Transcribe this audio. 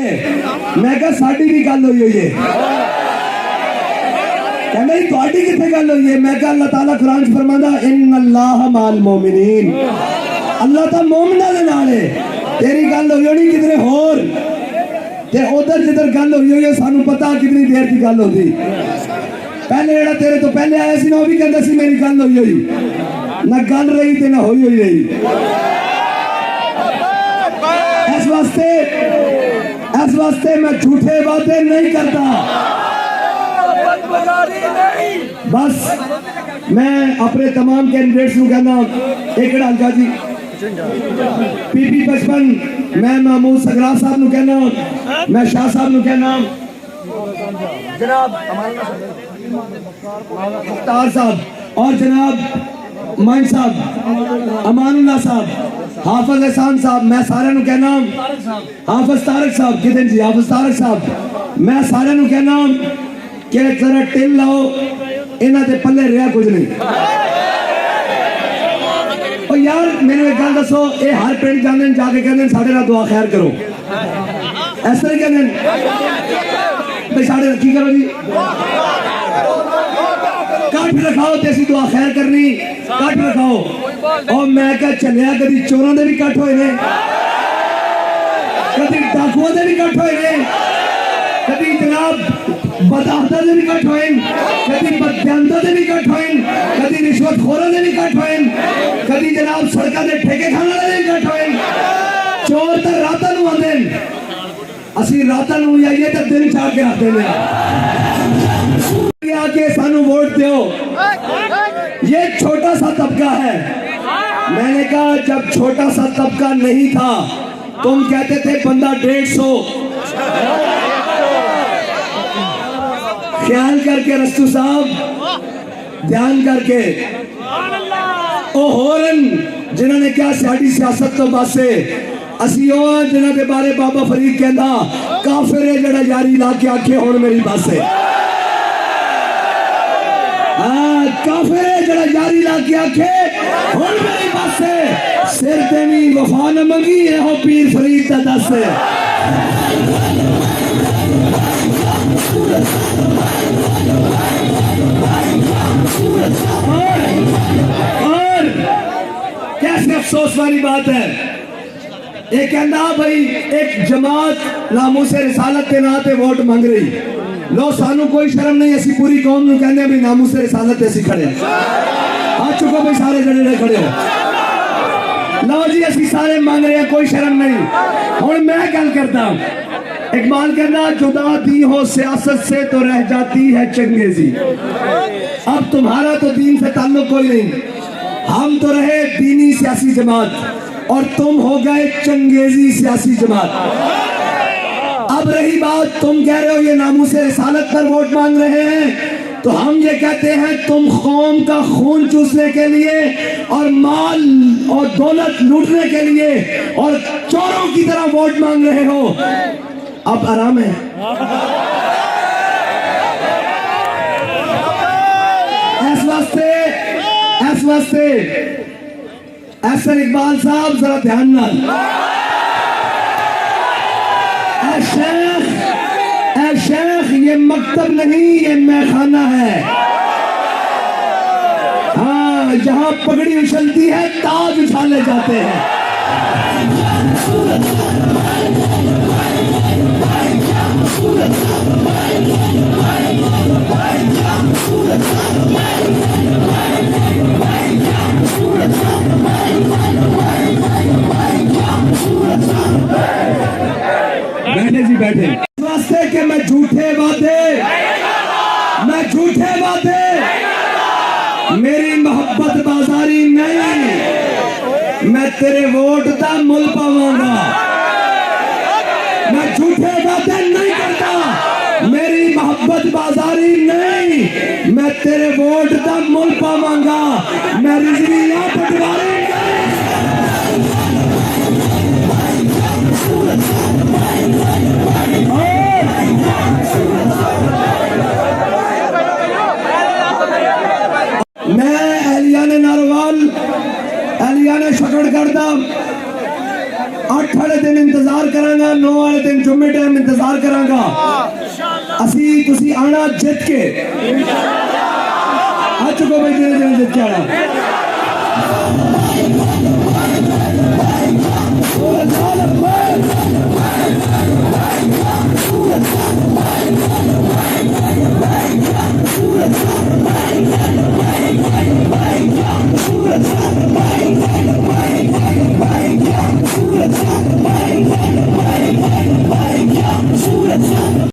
है। मैं कहा साड़ी भी गल हुई है, कहना थोड़ी कितने गल हुई है। मैं कहा अल्लाह ताला कुरान च फरमांदा इन्नल्लाह माल मोमिनीन, अल्लाह तो मोमिना दे नाल है। तेरी गल हुई होनी कितने होर ते उधर जिधर गल हुई हुई है, सानू पता कितनी देर की गल होती। पहले जेड़ा तेरे तो पहले आया सी ना, वो भी कहता सी मेरी गल हुई हुई, ना गल रही ते ना हुई हुई रही। इस वास्ते मैं झूठे वादे नहीं करता। बस मैं अपने तमाम कैंडिडेट्स को कहना, एक हल्का जी पीपी 55, मैं महमूद सगरार साहब को कहना, मैं शाह साहब को कहना, जनाब मुख्तार साहब और जनाब मान साहब, अमानुल्लाह साहब, हाफिज एहसान साहब, मैं सारे कहना, हाफिज तारक साहब कितने जी, हाफिज तारक साहब, मैं सारे कहना कि जरा टिल लाओ, इन्हां दे पल्ले रहा कुछ नहीं। और यार मैंने एक गल दसो, ये हर पिंड जाते जाके कहते साढ़े नाल दुआ खैर करो, इस तरह कहते भाई साढ़े की करो जी, कट रखाओ ते असीं दुआ खैर करनी, कट रखाओ। और मैं क्या चलिया, कभी चोरों के भी कट होए ने, कभी डाकुओं के भी कट होए ने, कभी जनाब बदाहता के भी कट होए, कभी बदयांता के भी कट होए, कभी रिश्वतखोरों के भी कट होए, कभी जनाब सड़कों के ठेके खाने वाले भी कट होए। चोर तो रातां नूं आंदे ने, असीं रातां नूं आइए तो दिन चाह के आते हैं। आके सानू वोट दो, ये छोटा सा तबका है। मैंने कहा जब छोटा सा तबका नहीं था, तुम कहते थे बंदा 150, ख्याल करके रस्तू साहब, ध्यान करके ओ होरन जिन्होंने क्या साड़ी सियासत तो पासे, असी जिन्हों के बारे बाबा फरीद कहता काफिर है जड़ा यारी ला के आखे हुण मेरी पासे, काफिर है जड़ा यारी ला के आखे हुण मेरी पासे, सिर तेनी वफा न मंगी है हो पीर फरीद दा दस। और कैसे अफसोस वाली बात है, एक कहना भाई एक जमात नामूसे रिसालत के नाते वोट मांग रही, लो सानू कोई शर्म नहीं, असी पूरी कौम नूं कहंदे भी नामूसे रिसालत ते असी खड़े आ चुको भाई, सारे जने खड़े हो, लो जी असी सारे मांग रहे हैं, कोई शर्म नहीं। हुण मैं गल करता, इकबाल कहना जुदा दी हो सियासत से तो रह जाती है चंगेजी, अब तुम्हारा तो दीन से ताल्लुक कोई नहीं, हम तो रहे दीनी सियासी जमात और तुम हो गए चंगेजी सियासी जमात। अब रही बात, तुम कह रहे हो ये नामूसे रिसालत पर वोट मांग रहे हैं, तो हम ये कहते हैं तुम कौम का खून चूसने के लिए और माल और दौलत लूटने के लिए और चोरों की तरह वोट मांग रहे हो। अब आराम है, इस वास्ते एहसन इकबाल साहब जरा ध्यान नाल, शेख ये मकतब नहीं, ये मैखाना है। हाँ, जहां पगड़ी उछलती है ताज उछाले जाते हैं। बैठे जी बैठे, इस वास्ते के मैं झूठे वादे मेरी मोहब्बत बाजारी नहीं, मैं तेरे वोट का मुल पावांगा। मैं झूठे वादे नहीं करता, मेरी मोहब्बत बाजारी नहीं, मैं तेरे वोट का मुल पावांगा। मैं रिजविया पटवारी मैं एलियाने नारोवाल एलियाने शकड़ करदा 8 दिन इंतजार करांगा। मैं 9 वाले दिन जुम्मे टाइम इंतजार करांगा असी तुसी आना जित के आ चुको भाई जित के आना